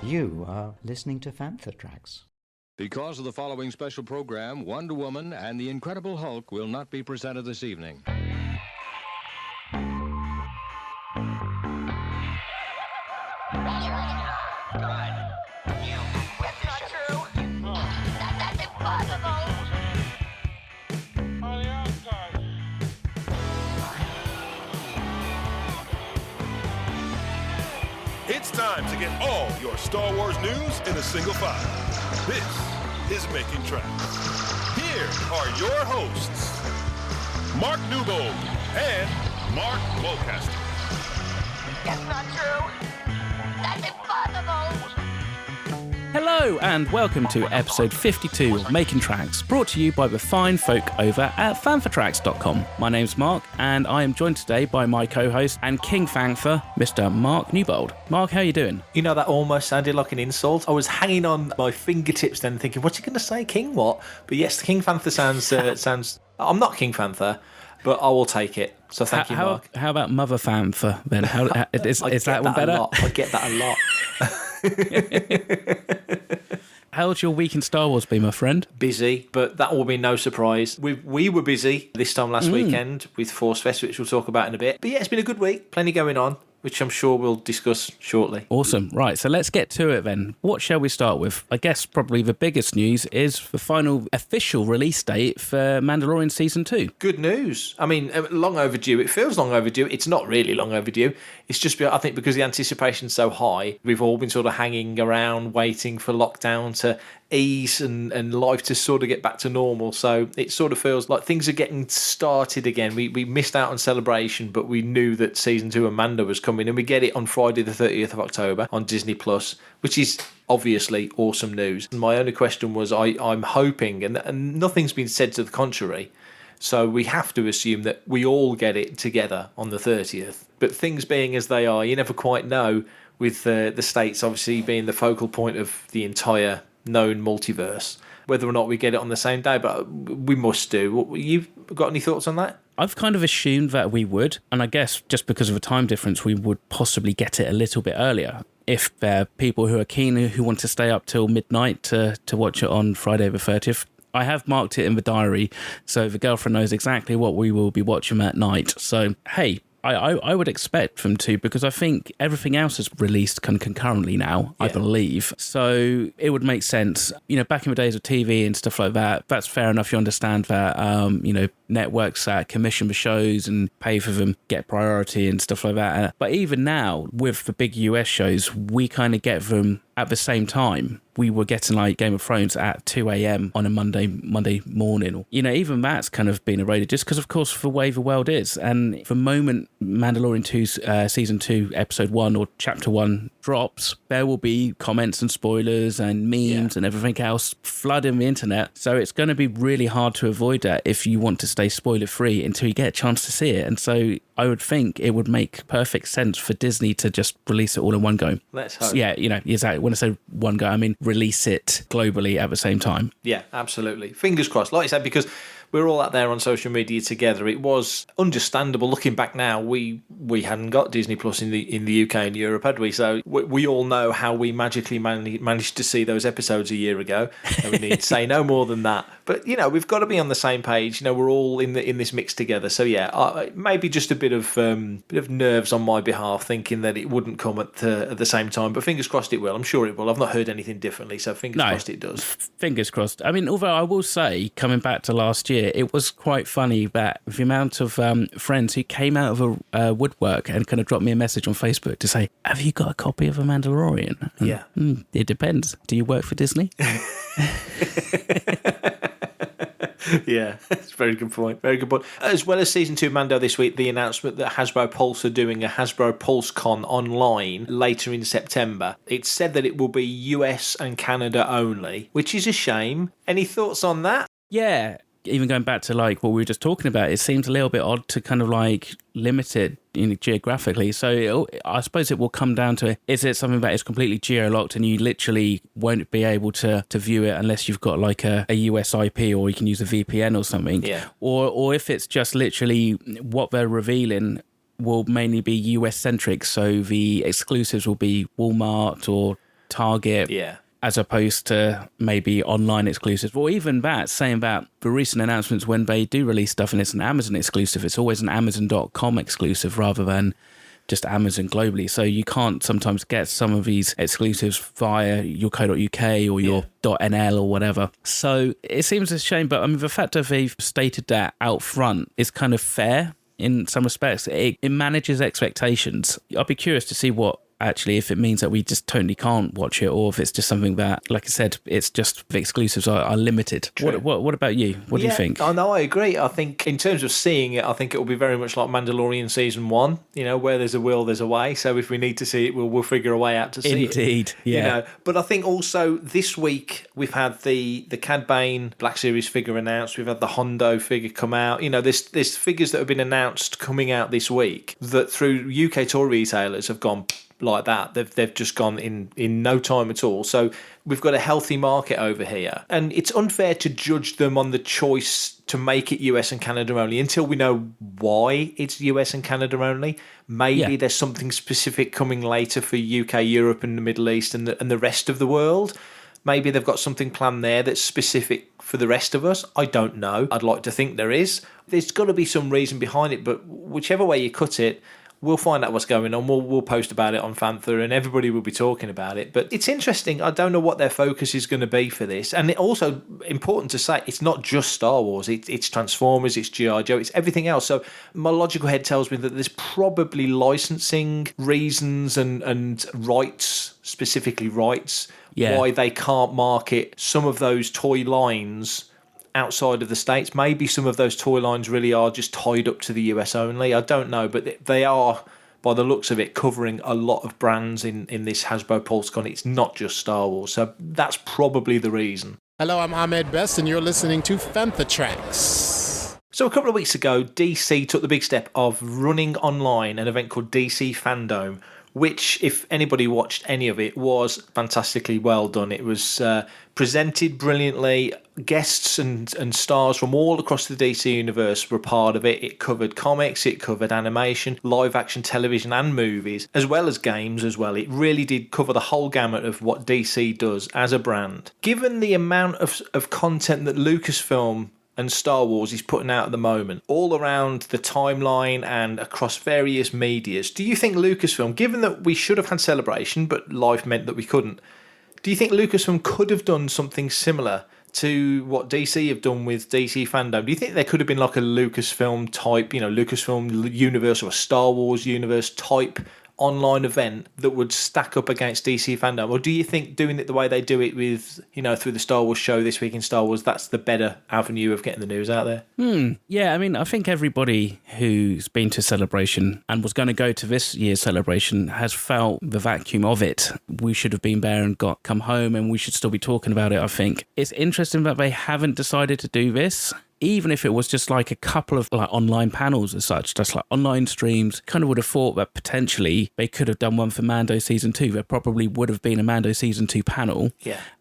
You are listening to Bantha Tracks. Because of the following special program, Wonder Woman and the Incredible Hulk will not be presented this evening. It's time to get all your Star Wars news in a single file. This is Making Tracks. Here are your hosts, Mark Newbold and Mark Mulcaster. That's not true. That's impossible. Hello and welcome to episode 52 of Making Tracks, brought to you by the fine folk over at fanfatracks.com. My name's Mark and I am joined today by my co-host and King Fantha, Mr. Mark Newbold. Mark, how are you doing? You know, that almost sounded like an insult. I was hanging on my fingertips then thinking, what's he going to say, King what? But yes, King Fantha sounds... I'm not King Fantha, but I will take it. So thank you, Mark. How about Mother Fantha then? Is that one better? I get that a lot. How's your week in Star Wars been, my friend? Busy, but that will be no surprise. We were busy this time last weekend with ForceFest, which we'll talk about in a bit. But yeah, it's been a good week. Plenty going on, which I'm sure we'll discuss shortly. Awesome. Right, so let's get to it then. What shall we start with? I guess probably the biggest news is the final official release date for Mandalorian Season 2. Good news. I mean, long overdue. It feels long overdue. It's not really long overdue. It's just, I think, because the anticipation's so high, we've all been sort of hanging around waiting for lockdown to ease and life to sort of get back to normal. So it sort of feels like things are getting started again. We missed out on Celebration, but we knew that Season 2 of Mando was coming, and we get it on Friday the 30th of October on Disney+, which is obviously awesome news. And my only question was, I'm hoping, and nothing's been said to the contrary, so we have to assume that we all get it together on the 30th. But things being as they are, you never quite know, with the States obviously being the focal point of the entire known multiverse, whether or not we get it on the same day, but we must do. You've got any thoughts on that? I've kind of assumed that we would, and I guess just because of a time difference, we would possibly get it a little bit earlier. If there are people who are keen, who want to stay up till midnight to watch it on Friday the 30th, I have marked it in the diary, so the girlfriend knows exactly what we will be watching at night. So, hey, I would expect them to, because I think everything else is released concurrently now, I believe. So it would make sense. You know, back in the days of TV and stuff like that, that's fair enough. You understand that, networks commission the shows and pay for them, get priority and stuff like that. But even now, with the big US shows, we kind of get them at the same time. We were getting like Game of Thrones at 2 a.m. on a Monday morning. You know, even that's kind of been eroded just because, of course, the way the world is. And the moment Mandalorian 2 Season 2 Episode 1 or Chapter 1 drops, there will be comments and spoilers and memes and everything else flooding the internet. So it's going to be really hard to avoid that if you want to stay spoiler-free until you get a chance to see it. And so I would think it would make perfect sense for Disney to just release it all in one go. Let's hope. Yeah, you know, exactly. When I say one go, I mean release it globally at the same time. Yeah, absolutely. Fingers crossed. Like I said, because we're all out there on social media together. It was understandable. Looking back now, we hadn't got Disney Plus in the UK and Europe, had we? So we all know how we magically managed to see those episodes a year ago. And we need to say no more than that. But you know, we've got to be on the same page. You know, we're all in this mix together. So yeah, maybe just a bit of nerves on my behalf, thinking that it wouldn't come at the same time. But fingers crossed it will. I'm sure it will. I've not heard anything differently. So fingers crossed it does. Fingers crossed. I mean, although I will say, coming back to last year, it was quite funny that the amount of friends who came out of a woodwork and kind of dropped me a message on Facebook to say, have you got a copy of The Mandalorian? Yeah. It depends. Do you work for Disney? Yeah, that's a very good point. Very good point. As well as Season 2 Mando this week, the announcement that Hasbro Pulse are doing a Hasbro Pulse Con online later in September. It's said that it will be US and Canada only, which is a shame. Any thoughts on that? Yeah. Even going back to like what we were just talking about, it seems a little bit odd to kind of like limit it geographically. So I suppose it will come down to, is it something that is completely geo-locked and you literally won't be able to view it unless you've got like a US IP or you can use a VPN or something? Yeah. Or if it's just literally what they're revealing will mainly be US-centric, so the exclusives will be Walmart or Target. Yeah. As opposed to maybe online exclusives, or even that, saying that the recent announcements when they do release stuff and it's an Amazon exclusive, it's always an Amazon.com exclusive rather than just Amazon globally. So you can't sometimes get some of these exclusives via your co.uk or your .nl or whatever. So it seems a shame, but I mean, the fact that they've stated that out front is kind of fair in some respects. It manages expectations. I'll be curious to see what actually, if it means that we just totally can't watch it, or if it's just something that, like I said, it's just the exclusives are limited. What about you? What do you think? I know, I agree. I think in terms of seeing it, I think it will be very much like Mandalorian season 1. You know, where there's a will, there's a way. So if we need to see it, we'll figure a way out to see it. Indeed, yeah. You know, but I think also this week we've had the Cad Bane Black Series figure announced. We've had the Hondo figure come out. You know, there's figures that have been announced coming out this week that through UK toy retailers have gone like that. They've just gone in no time at all. So we've got a healthy market over here, and it's unfair to judge them on the choice to make it US and Canada only until we know why it's US and Canada only. Maybe there's something specific coming later for UK, Europe and the Middle East and the rest of the world. Maybe they've got something planned there that's specific for the rest of us. I don't know. I'd like to think there is. There's got to be some reason behind it, but whichever way you cut it, we'll find out what's going on. We'll post about it on Fantha and everybody will be talking about it. But it's interesting. I don't know what their focus is going to be for this. And it also important to say, it's not just Star Wars. It's Transformers, it's G.I. Joe, it's everything else. So my logical head tells me that there's probably licensing reasons and rights, specifically rights, why they can't market some of those toy lines outside of the States. Maybe some of those toy lines really are just tied up to the US only. I don't know, but they are, by the looks of it, covering a lot of brands in this Hasbro Pulse Con. It's not just Star Wars, so that's probably the reason. Hello, I'm Ahmed Best, and you're listening to Fantha Tracks. So a couple of weeks ago, DC took the big step of running online an event called DC Fandome, which, if anybody watched any of it, was fantastically well done. It was presented brilliantly. Guests and stars from all across the DC universe were part of it. It covered comics, it covered animation, live action television and movies, as well as games as well. It really did cover the whole gamut of what DC does as a brand. Given the amount of content that Lucasfilm and Star Wars is putting out at the moment, all around the timeline and across various medias, do you think Lucasfilm, given that we should have had Celebration, but life meant that we couldn't, do you think Lucasfilm could have done something similar to what DC have done with DC Fandome? Do you think there could have been like a Lucasfilm type, Lucasfilm universe or a Star Wars universe type online event that would stack up against DC Fandome? Or do you think doing it the way they do it with, through the Star Wars show this week in Star Wars, that's the better avenue of getting the news out there? Yeah, I mean, I think everybody who's been to Celebration and was going to go to this year's Celebration has felt the vacuum of it. We should have been there and come home, and we should still be talking about it, I think. It's interesting that they haven't decided to do this. Even if it was just like a couple of like online panels as such, just like online streams, kind of would have thought that potentially they could have done one for Mando Season 2. There probably would have been a Mando Season 2 panel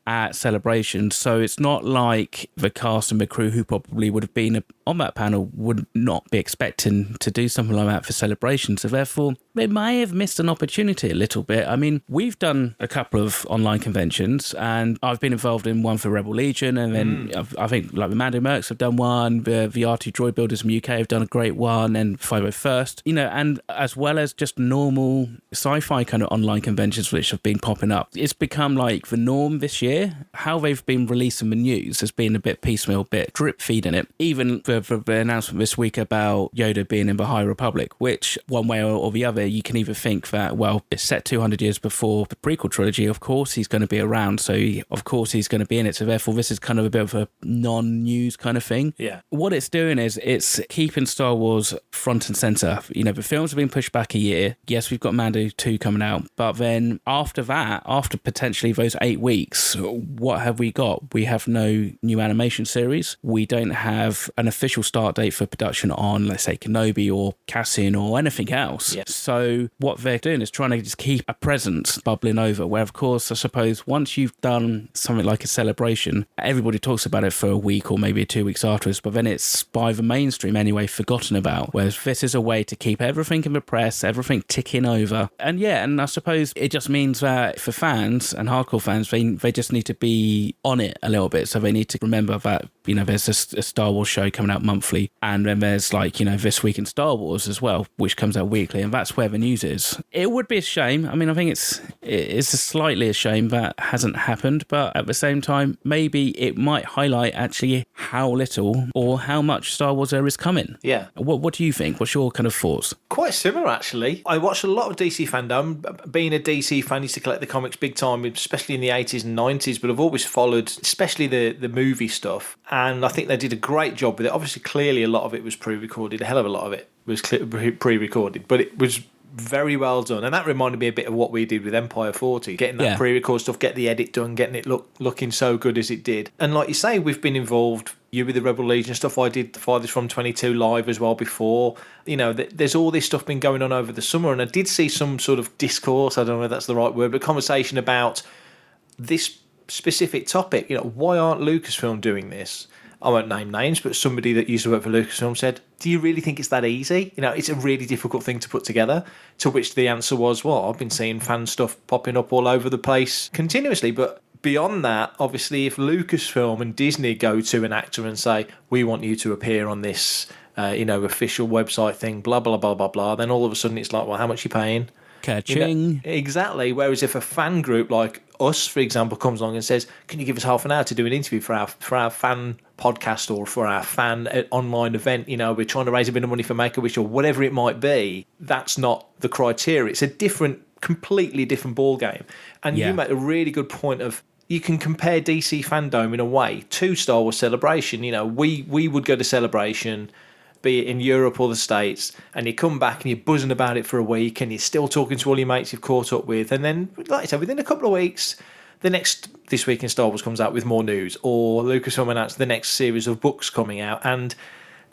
at Celebration. So it's not like the cast and the crew who probably would have been on that panel would not be expecting to do something like that for Celebration. So therefore, they may have missed an opportunity a little bit. I mean, we've done a couple of online conventions, and I've been involved in one for Rebel Legion, and then I think like the Mando Mercs have done one, the R2 Droid Builders from UK have done a great one, and 501st, and as well as just normal sci-fi kind of online conventions which have been popping up. It's become like the norm this year. How they've been releasing the news has been a bit piecemeal, bit drip feeding it. Even for the announcement this week about Yoda being in the High Republic, which one way or the other, you can either think that, well, it's set 200 years before the prequel trilogy, of course he's going to be around, so of course he's going to be in it, so therefore this is kind of a bit of a non-news kind of thing. Yeah. What it's doing is it's keeping Star Wars front and centre. The films have been pushed back a year. Yes, we've got Mando 2 coming out, but then after that, after potentially those 8 weeks, what have we got? We have no new animation series. We don't have an official start date for production on, let's say, Kenobi or Cassian or anything else. Yeah. So what they're doing is trying to just keep a presence bubbling over, where, of course, I suppose once you've done something like a celebration, everybody talks about it for a week or maybe 2 weeks afterwards, but then it's, by the mainstream anyway, forgotten about. Whereas this is a way to keep everything in the press, everything ticking over. And I suppose it just means that for fans and hardcore fans, they just need to be on it a little bit. So they need to remember that, there's a Star Wars show coming out monthly, and then there's This Week in Star Wars as well, which comes out weekly, and that's where the news is. It would be a shame. I mean, I think it's slightly a shame that hasn't happened, but at the same time, maybe it might highlight actually how little or how much Star Wars there is coming. Yeah. What do you think? What's your kind of thoughts? Quite similar, actually. I watched a lot of DC Fandome. Being a DC fan, used to collect the comics big time, especially in the 80s and 90s, but I've always followed, especially the movie stuff, and I think they did a great job with it. Obviously, clearly, a lot of it was pre-recorded. A hell of a lot of it was pre-recorded, but it was very well done, and that reminded me a bit of what we did with Empire 40, getting that pre-record stuff, get the edit done, getting it looking so good as it did. And like you say, we've been involved, you with the Rebel Legion stuff, I did the Farthest From 22 live as well before. There's all this stuff been going on over the summer, and I did see some sort of discourse, I don't know if that's the right word, but conversation about this specific topic. Why aren't Lucasfilm doing this? I won't name names, but somebody that used to work for Lucasfilm said, do you really think it's that easy? It's a really difficult thing to put together. To which the answer was, well, I've been seeing fan stuff popping up all over the place continuously. But beyond that, obviously, if Lucasfilm and Disney go to an actor and say, we want you to appear on this, official website thing, blah, blah, blah, blah, blah, then all of a sudden it's like, well, how much are you paying? Ka-ching. Exactly. Whereas if a fan group like us, for example, comes along and says, can you give us half an hour to do an interview for our fan podcast or for our fan online event, we're trying to raise a bit of money for Make-A-Wish or whatever it might be, that's not the criteria. It's a completely different ball game. And you make a really good point of, you can compare DC Fandome in a way to Star Wars Celebration. We would go to Celebration, be it in Europe or the States, and you come back and you're buzzing about it for a week and you're still talking to all your mates you've caught up with. And then, like I said, within a couple of weeks, the next This Week in Star Wars comes out with more news, or Lucasfilm announced the next series of books coming out, and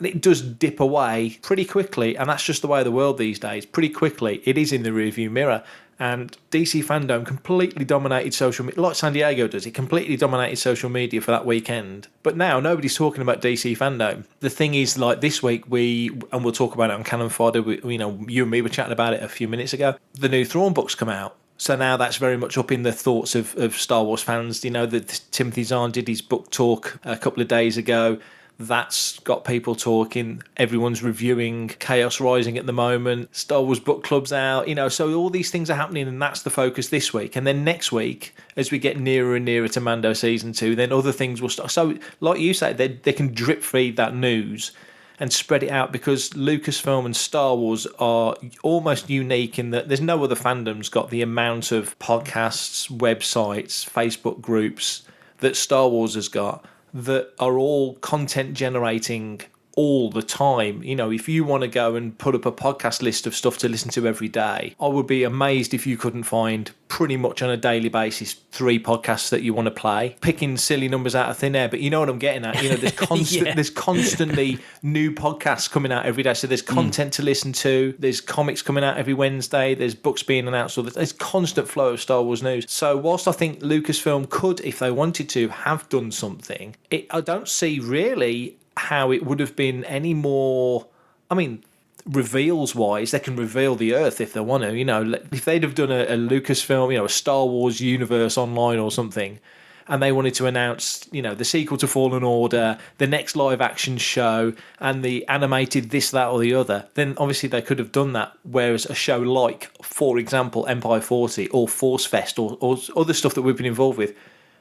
it does dip away pretty quickly, and that's just the way of the world these days. Pretty quickly, it is in the rearview mirror. And DC Fandome completely dominated social media, like San Diego does. It completely dominated social media for that weekend. But now nobody's talking about DC Fandome. The thing is, like this week, and we'll talk about it on Cannon Fodder. You and me were chatting about it a few minutes ago. The new Thrawn books come out. So now that's very much up in the thoughts of Star Wars fans. That Timothy Zahn did his book talk a couple of days ago. That's got people talking. Everyone's reviewing Chaos Rising at the moment. Star Wars book club's out. So all these things are happening, and that's the focus this week. And then next week, as we get nearer and nearer to Mando Season 2, then other things will start. So, like you say, they can drip feed that news and spread it out, because Lucasfilm and Star Wars are almost unique in that there's no other fandom's got the amount of podcasts, websites, Facebook groups that Star Wars has got, that are all content generating all the time. If you want to go and put up a podcast list of stuff to listen to every day, I would be amazed if you couldn't find pretty much on a daily basis 3 podcasts that you want to play. Picking silly numbers out of thin air, but you know what I'm getting at. There's constantly new podcasts coming out every day, so there's content to listen to, there's comics coming out every Wednesday, there's books being announced, there's constant flow of Star Wars news. So whilst I think Lucasfilm could, if they wanted to, have done something, I don't see really how it would have been any more. I mean, reveals wise, they can reveal the Earth if they want to. If they'd have done a Lucasfilm, a Star Wars universe online or something, and they wanted to announce, the sequel to Fallen Order, the next live action show, and the animated this, that, or the other, then obviously they could have done that. Whereas a show like, for example, Empire 40 or ForceFest or other stuff that we've been involved with,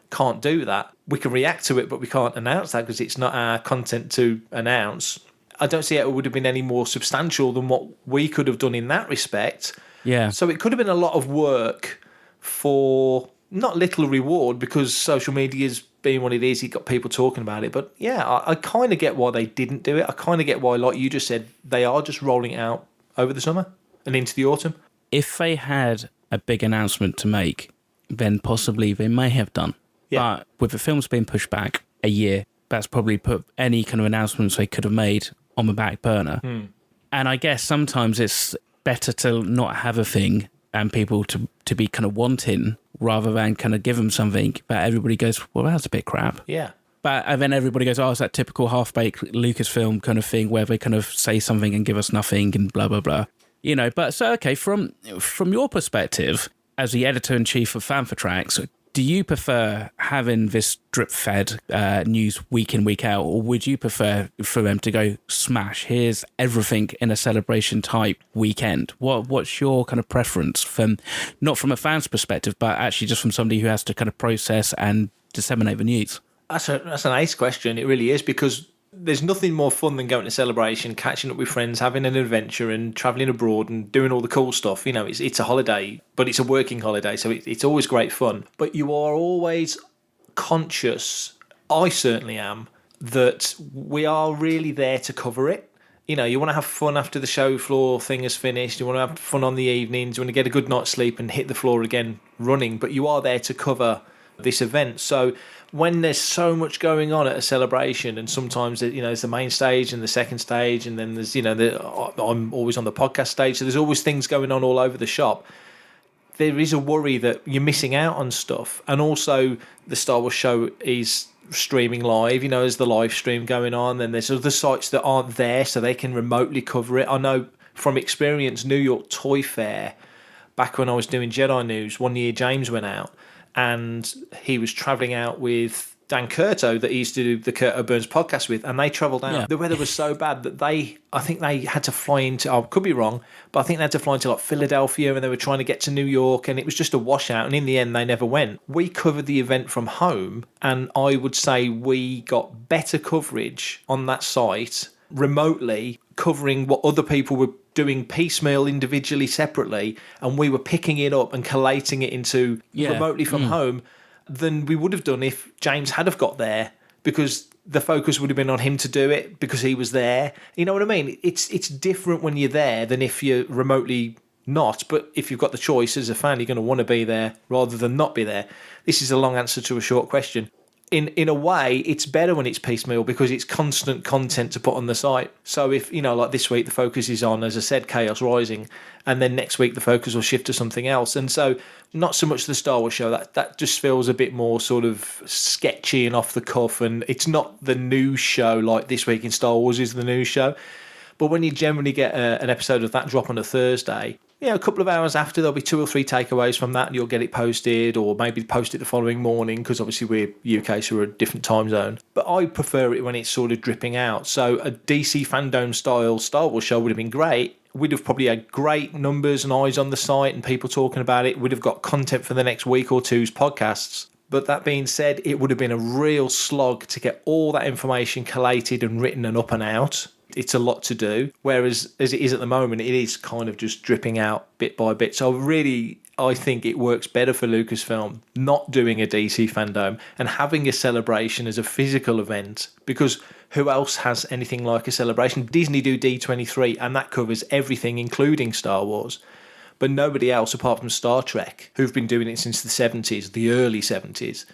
can't do that. We can react to it, but we can't announce that because it's not our content to announce. I don't see how it would have been any more substantial than what we could have done in that respect. Yeah. So it could have been a lot of work for not little reward, because social media is being what it is. You got people talking about it. But yeah, I kind of get why they didn't do it. I kind of get why, like you just said, they are just rolling it out over the summer and into the autumn. If they had a big announcement to make, then possibly they may have done. Yeah. But with the films being pushed back a year, that's probably put any kind of announcements they could have made on the back burner. And I guess sometimes it's better to not have a thing and people to be kind of wanting rather than kind of give them something that everybody goes, well, that's a bit crap. Yeah. And then everybody goes, oh, it's that typical half-baked Lucasfilm kind of thing where they kind of say something and give us nothing and blah, blah, blah. You know, but so, okay, from your perspective, as the editor-in-chief of Fantha Tracks, do you prefer having this drip-fed news week in, week out, or would you prefer for them to go, smash, here's everything in a celebration-type weekend? What's your kind of preference, not from a fan's perspective, but actually just from somebody who has to kind of process and disseminate the news? That's an ace question. It really is, because there's nothing more fun than going to celebration, catching up with friends, having an adventure and travelling abroad and doing all the cool stuff. You know, it's a holiday, but it's a working holiday, so it's always great fun. But you are always conscious, I certainly am, that we are really there to cover it. You know, you want to have fun after the show floor thing is finished. You want to have fun on the evenings. You want to get a good night's sleep and hit the floor again running. But you are there to cover this event. So when there's so much going on at a celebration, and sometimes, you know, there's the main stage and the second stage, and then there's, you know, I'm always on the podcast stage, so there's always things going on all over the shop. There is a worry that you're missing out on stuff. And also the Star Wars show is streaming live, you know, there's the live stream going on, and there's other sites that aren't there so they can remotely cover it. I know from experience, New York Toy Fair, back when I was doing Jedi News, one year James went out and he was travelling out with Dan Curto that he used to do the Curto Burns podcast with, and they travelled out. Yeah. The weather was so bad that I think they had to fly into, I could be wrong, but I think they had to fly into like Philadelphia, and they were trying to get to New York, and it was just a washout, and in the end they never went. We covered the event from home, and I would say we got better coverage on that site remotely, covering what other people were doing piecemeal, individually, separately, and we were picking it up and collating it into remotely from home than we would have done if James had have got there, because the focus would have been on him to do it because he was there. You know what I mean? It's different when you're there than if you're remotely not. But if you've got the choice as a fan, you're going to want to be there rather than not be there. This is a long answer to a short question. In a way, it's better when it's piecemeal because it's constant content to put on the site. So if, you know, like this week, the focus is on, as I said, Chaos Rising, and then next week the focus will shift to something else. And so not so much the Star Wars show, that just feels a bit more sort of sketchy and off the cuff, and it's not the news show like This Week in Star Wars is the news show. But when you generally get an episode of that drop on a Thursday, you know, a couple of hours after, there'll be 2 or 3 takeaways from that, and you'll get it posted, or maybe post it the following morning, because obviously we're UK, so we're a different time zone. But I prefer it when it's sort of dripping out. So a DC Fandome style Star Wars show would have been great. We'd have probably had great numbers and eyes on the site and people talking about it. We'd have got content for the next week or two's podcasts. But that being said, it would have been a real slog to get all that information collated and written and up and out. It's a lot to do. Whereas as it is at the moment, it is kind of just dripping out bit by bit. So really, I think it works better for Lucasfilm not doing a DC Fandome and having a celebration as a physical event, because who else has anything like a celebration? Disney do D23, and that covers everything, including Star Wars. But nobody else, apart from Star Trek, who've been doing it since the 70s, the early 70s,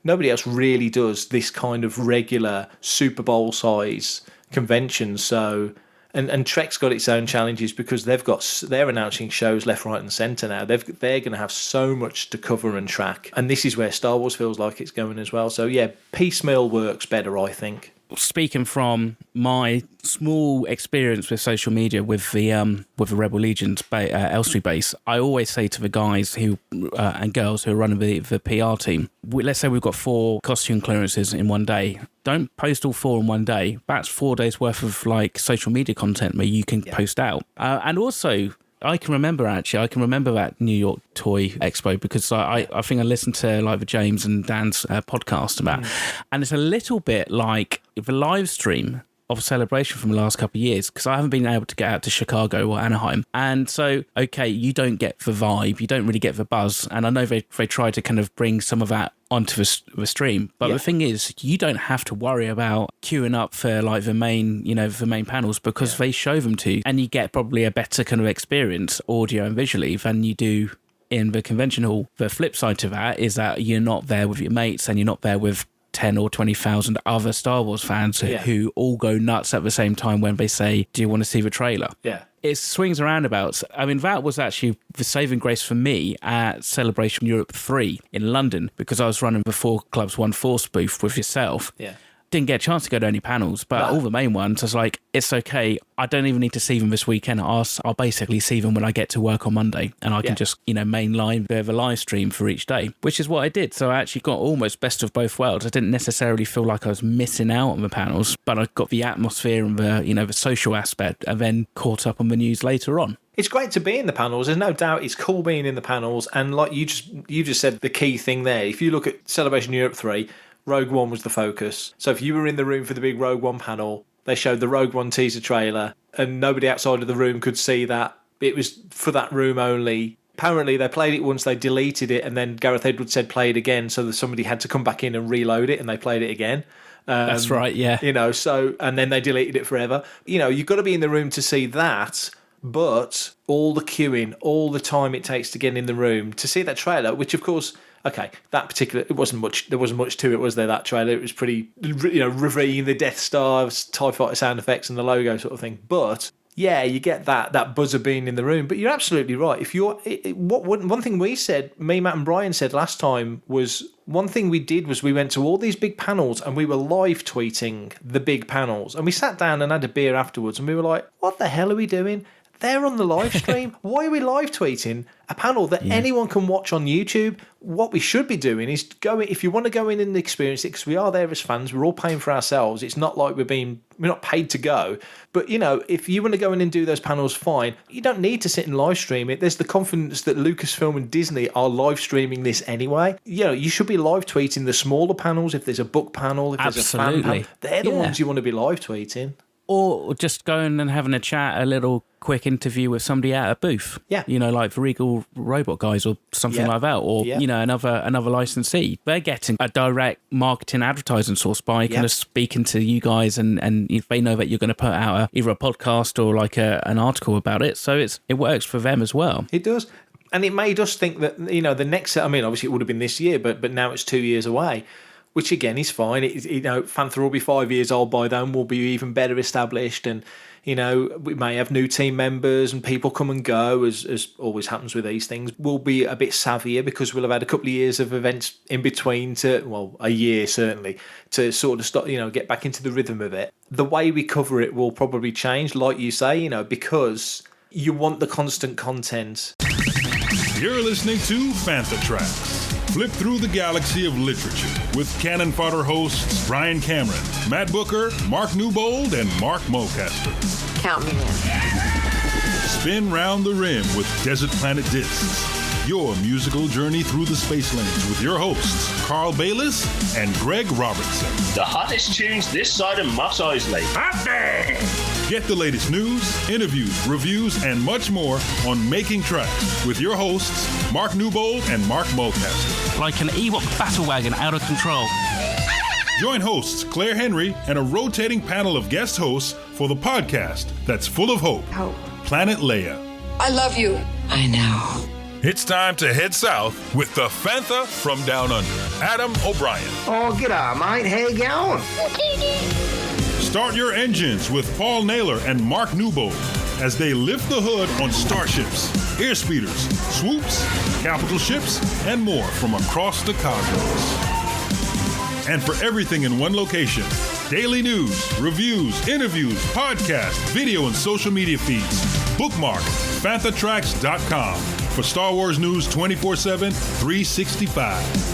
nobody else really does this kind of regular Super Bowl size convention. So and Trek's got its own challenges because they're announcing shows left, right and centre now. They're going to have so much to cover and track, and this is where Star Wars feels like it's going as well. So yeah, piecemeal works better, I think. Speaking from my small experience with social media with the Rebel Legion's Elstree base, I always say to the guys who and girls who are running the PR team, let's say we've got 4 costume clearances in one day. Don't post all 4 in one day. That's 4 days worth of like social media content where you can post out. And also, I can remember that New York Toy Expo because I think I listened to like the James and Dan's podcast about it. And it's a little bit like the live stream of Celebration from the last couple of years, because I haven't been able to get out to Chicago or Anaheim. And so, okay, you don't get the vibe, you don't really get the buzz. And I know they try to kind of bring some of that onto the stream. But the thing is, you don't have to worry about queuing up for like the main panels, because they show them to you, and you get probably a better kind of experience audio and visually than you do in the convention hall. The flip side to that is that you're not there with your mates and you're not there with 10 or 20,000 other Star Wars fans who all go nuts at the same time when they say, do you want to see the trailer? Yeah. It swings and roundabouts. I mean, that was actually the saving grace for me at Celebration Europe 3 in London, because I was running the 4 Clubs 1 Force booth with yourself. Yeah. Didn't get a chance to go to any panels, but all the main ones, I was like, it's okay. I don't even need to see them this weekend. I'll basically see them when I get to work on Monday, and I can just, mainline the live stream for each day, which is what I did. So I actually got almost best of both worlds. I didn't necessarily feel like I was missing out on the panels, but I got the atmosphere and the social aspect, and then caught up on the news later on. It's great to be in the panels. There's no doubt it's cool being in the panels. And like you just said, the key thing there, if you look at Celebration Europe 3, Rogue One was the focus. So if you were in the room for the big Rogue One panel, they showed the Rogue One teaser trailer and nobody outside of the room could see that. It was for that room only. Apparently they played it once, they deleted it, and then Gareth Edwards said play it again, so that somebody had to come back in and reload it, and they played it again. That's right, yeah. And then they deleted it forever. You've got to be in the room to see that. But all the queuing, all the time it takes to get in the room to see that trailer, which of course, okay, that particular, there wasn't much to it, was there, that trailer? It was pretty, revealing the Death Star, TIE Fighter sound effects and the logo sort of thing. But yeah, you get that buzzer being in the room. But you're absolutely right. If you're, one thing we said, me, Matt and Brian said last time was, one thing we did was we went to all these big panels and we were live tweeting the big panels. And we sat down and had a beer afterwards and we were like, what the hell are we doing? They're on the live stream. Why are we live tweeting a panel that anyone can watch on YouTube? What we should be doing is if you want to go in and experience it, because we are there as fans, we're all paying for ourselves. It's not like we're not paid to go. But, if you want to go in and do those panels, fine. You don't need to sit and live stream it. There's the confidence that Lucasfilm and Disney are live streaming this anyway. You should be live tweeting the smaller panels. If there's a book panel, if there's a fan panel, they're the ones you want to be live tweeting. Or just going and having a chat, a little quick interview with somebody at a booth. Yeah. Like the Regal Robot guys or something like that. Or, another licensee. They're getting a direct marketing advertising source by kind of speaking to you guys, and if they know that you're going to put out either a podcast or like an article about it. So it works for them as well. It does. And it made us think that, the next, obviously it would have been this year, but now it's 2 years away. Which again is fine. Fantha will be 5 years old by then. We'll be even better established, and we may have new team members and people come and go, as always happens with these things. We'll be a bit savvier because we'll have had a couple of years of events in between a year certainly, to sort of start, get back into the rhythm of it. The way we cover it will probably change, like you say, because you want the constant content. You're listening to Fantha Tracks. Flip through the galaxy of literature with Cannon Fodder hosts Brian Cameron, Matt Booker, Mark Newbold, and Mark Mulcaster. Count me in. Spin round the rim with Desert Planet Discs. Your musical journey through the space lanes with your hosts, Carl Bayless and Greg Robertson. The hottest tunes this side of Mos Eisley. Happy! Get the latest news, interviews, reviews, and much more on Making Tracks with your hosts, Mark Newbold and Mark Mulcaster. Like an Ewok battle wagon out of control. Join hosts Claire Henry and a rotating panel of guest hosts for the podcast that's full of hope. Planet Leia. I love you. I know. It's time to head south with the Fantha from Down Under, Adam O'Brien. Oh, g'day, mate. How you going? Start your engines with Paul Naylor and Mark Newbold as they lift the hood on starships, airspeeders, swoops, capital ships, and more from across the cosmos. And for everything in one location, daily news, reviews, interviews, podcasts, video, and social media feeds. Bookmark FanthaTracks.com for Star Wars news 24/7, 365.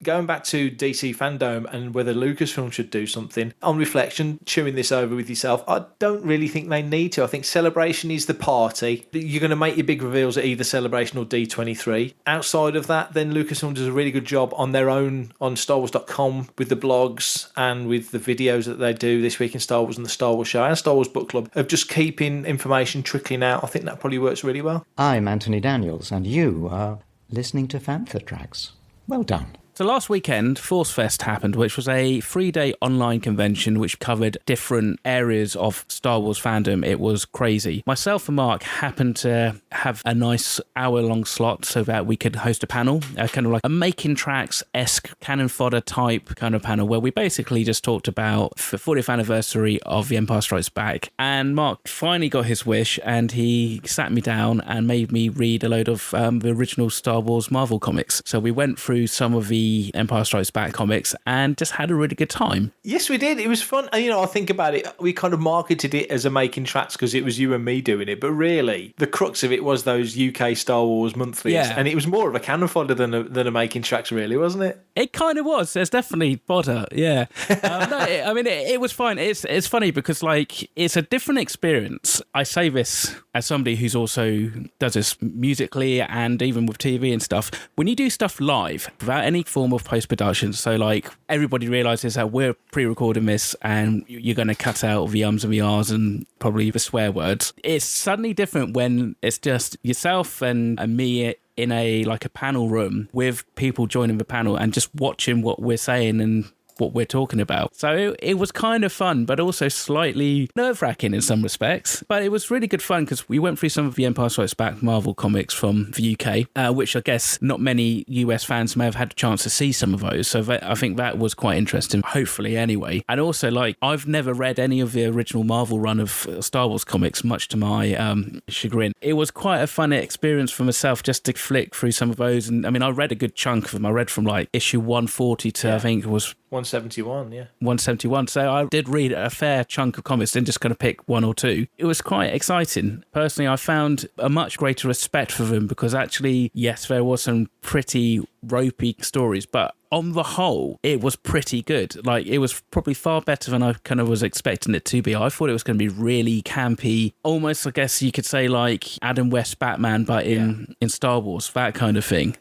Going back to DC Fandome and whether Lucasfilm should do something, on reflection, chewing this over with yourself, I don't really think they need to. I think Celebration is the party. You're going to make your big reveals at either Celebration or D23. Outside of that, then Lucasfilm does a really good job on their own, on StarWars.com, with the blogs and with the videos that they do this week in Star Wars and the Star Wars Show and Star Wars Book Club, of just keeping information trickling out. I think that probably works really well. I'm Anthony Daniels, and you are listening to Fantha Tracks. Well done. So last weekend, ForceFest happened, which was a 3-day online convention which covered different areas of Star Wars fandom. It was crazy. Myself and Mark happened to have a nice hour-long slot so that we could host a panel, kind of like a Making Tracks-esque cannon fodder type kind of panel where we basically just talked about the 40th anniversary of The Empire Strikes Back. And Mark finally got his wish and he sat me down and made me read a load of the original Star Wars Marvel comics. So we went through some of the Empire Strikes Back comics and just had a really good time. Yes, we did. It was fun. And, I think about it, we kind of marketed it as a Making Tracks because it was you and me doing it. But really, the crux of it was those UK Star Wars monthlies. Yeah. And it was more of a cannon fodder than a Making Tracks, really, wasn't it? It kind of was. There's definitely fodder, yeah. It was fine. It's funny because, like, it's a different experience. I say this as somebody who's also does this musically and even with TV and stuff. When you do stuff live, without any form of post-production, so, like, everybody realises that we're pre-recording this and you're going to cut out the ums and the ahs and probably the swear words. It's suddenly different when it's just yourself and me in a panel room with people joining the panel and just watching what we're saying and what we're talking about. So it was kind of fun, but also slightly nerve-wracking in some respects. But it was really good fun because we went through some of the Empire Strikes Back Marvel comics from the UK, which I guess not many US fans may have had a chance to see some of those. So I think that was quite interesting, hopefully anyway. And also, like, I've never read any of the original Marvel run of Star Wars comics, much to my chagrin. It was quite a fun experience for myself just to flick through some of those. And I mean, I read a good chunk of them. I read from like issue 140 to I think it was 171, yeah. 171. So I did read a fair chunk of comics, didn't just kind of pick one or two. It was quite exciting. Personally, I found a much greater respect for them because actually, yes, there was some pretty ropey stories, but on the whole, it was pretty good. Like, it was probably far better than I kind of was expecting it to be. I thought it was going to be really campy, almost, I guess you could say, like Adam West Batman, but in Star Wars, that kind of thing.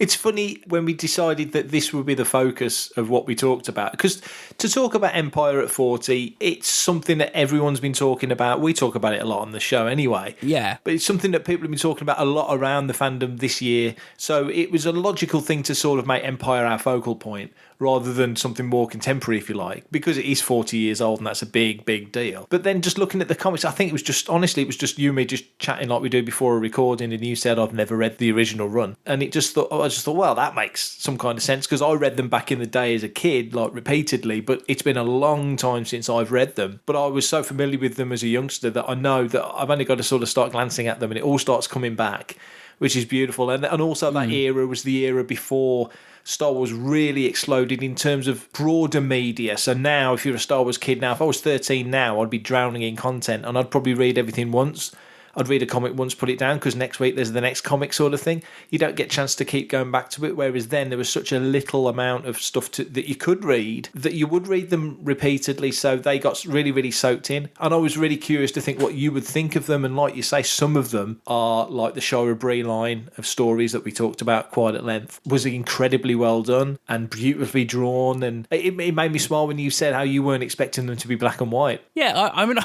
It's funny when we decided that this would be the focus of what we talked about, because to talk about Empire at 40, it's something that everyone's been talking about. We talk about it a lot on the show anyway. Yeah. But it's something that people have been talking about a lot around the fandom this year. So it was a logical thing to sort of make Empire our focal point rather than something more contemporary, if you like, because it is 40 years old and that's a big, big deal. But then just looking at the comics, I think it was just, honestly, it was just you and me just chatting like we do before a recording, and you said, I've never read the original run. And I just thought, well, that makes some kind of sense, because I read them back in the day as a kid, like repeatedly, but it's been a long time since I've read them. But I was so familiar with them as a youngster that I know that I've only got to sort of start glancing at them and it all starts coming back, which is beautiful. And also that era was the era before Star Wars really exploded in terms of broader media. So now, if you're a Star Wars kid now, if I was 13 now, I'd be drowning in content and I'd probably read everything once. I'd read a comic once, put it down, because next week there's the next comic sort of thing. You don't get a chance to keep going back to it, whereas then there was such a little amount of stuff that you could read that you would read them repeatedly, so they got really, really soaked in. And I was really curious to think what you would think of them, and like you say, some of them are like the Shara Brie line of stories that we talked about quite at length was incredibly well done and beautifully drawn, and it made me smile when you said how you weren't expecting them to be black and white. Yeah, I mean,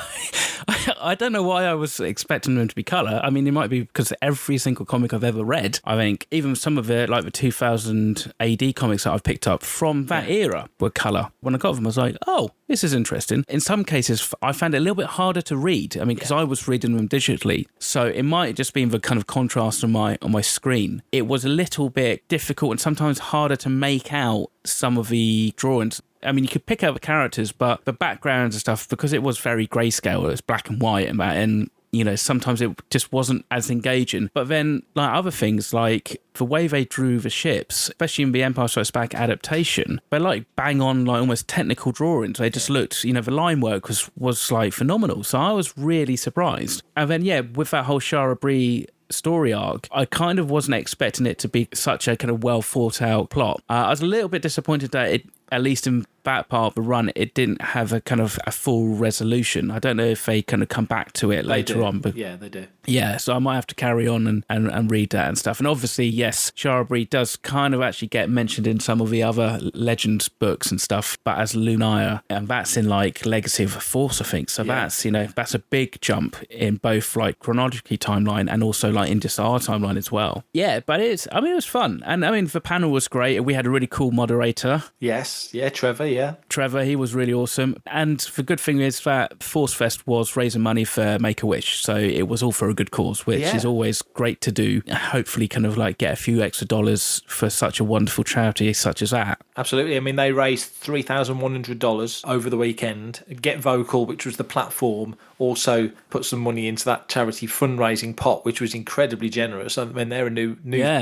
I don't know why I was expecting them to be colour. I mean, it might be because every single comic I've ever read, I think, even some of it, like the 2000 AD comics that I've picked up from that era, were colour. When I got them, I was like, oh, this is interesting. In some cases, I found it a little bit harder to read. I mean, because I was reading them digitally, so it might just be the kind of contrast on my screen. It was a little bit difficult and sometimes harder to make out some of the drawings. I mean, you could pick out the characters, but the backgrounds and stuff, because it was very grayscale, it was black and white and that, and you know, sometimes it just wasn't as engaging. But then, like other things, like the way they drew the ships, especially in the Empire Strikes Back adaptation, they're like bang on, like almost technical drawings. They just looked, you know, the line work was like phenomenal. So I was really surprised. And then, yeah, with that whole Shara Brie story arc, I kind of wasn't expecting it to be such a kind of well thought out plot. I was a little bit disappointed that it, at least in that part of the run, it didn't have a kind of a full resolution. I don't know if they kind of come back to it later on. But yeah, they do. Yeah, so I might have to carry on and read that and stuff. And obviously, yes, Shara Brie does kind of actually get mentioned in some of the other Legends books and stuff, but as Lunaya, and that's in like Legacy of the Force, I think. So that's, you know, that's a big jump in both like chronologically timeline and also timeline into our timeline as well. Yeah, but it was fun. And I mean, the panel was great. We had a really cool moderator. Yes, yeah, Trevor, Trevor, he was really awesome. And the good thing is that ForceFest was raising money for Make-A-Wish. So it was all for a good cause, which is always great to do. Hopefully kind of like get a few extra dollars for such a wonderful charity such as that. Absolutely. I mean, they raised $3,100 over the weekend. Get Vocal, which was the platform, also put some money into that charity fundraising pot, which was incredibly generous. I mean, they're a new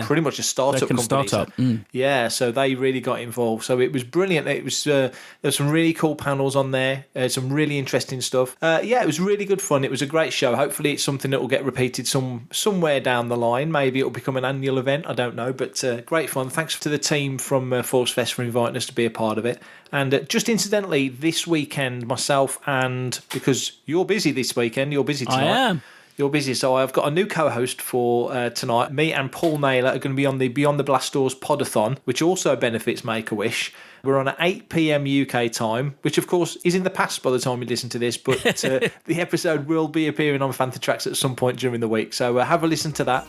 pretty much a startup company. Yeah, so they really got involved. So it was brilliant. It was there were some really cool panels on there, some really interesting stuff. It was really good fun. It was a great show. Hopefully it's something that will get repeated somewhere down the line. Maybe it'll become an annual event. I don't know, but great fun. Thanks to the team from ForceFest for inviting us to be a part of it. And just incidentally, this weekend, myself and, because you're busy this weekend, you're busy tonight. I am. You're busy, so I've got a new co-host for tonight. Me and Paul Naylor are going to be on the Beyond the Blast Doors Podathon, which also benefits Make-A-Wish. We're on at 8 p.m. UK time, which of course is in the past by the time you listen to this, but the episode will be appearing on Fantha Tracks at some point during the week. So have a listen to that.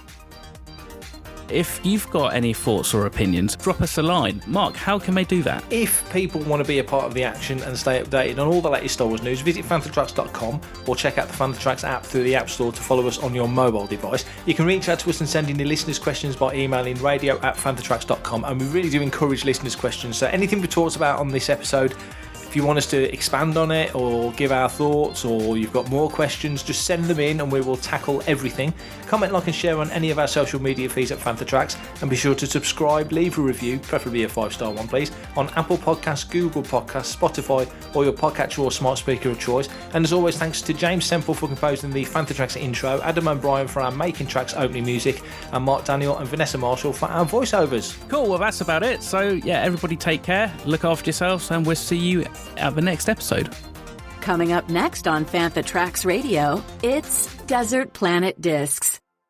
If you've got any thoughts or opinions, drop us a line. Mark, how can they do that? If people want to be a part of the action and stay updated on all the latest Star Wars news, visit fanthatracks.com or check out the Fantha Tracks app through the App Store to follow us on your mobile device. You can reach out to us and send in your listeners' questions by emailing radio@fanthatracks.com, and we really do encourage listeners' questions. So anything we talked about on this episode, if you want us to expand on it or give our thoughts, or you've got more questions, just send them in and we will tackle everything. Comment, like and share on any of our social media feeds at Fantha Tracks, and be sure to subscribe, leave a review, preferably a 5-star one please, on Apple Podcasts, Google Podcasts, Spotify, or your podcatcher or smart speaker of choice. And as always, thanks to James Semple for composing the Fantha Tracks intro, Adam and Brian for our Making Tracks opening music, and Mark Daniel and Vanessa Marshall for our voiceovers. Cool, well that's about it. So yeah, everybody take care, look after yourselves, and we'll see you at the next episode. Coming up next on Fantha Tracks Radio, it's Desert Planet Discs.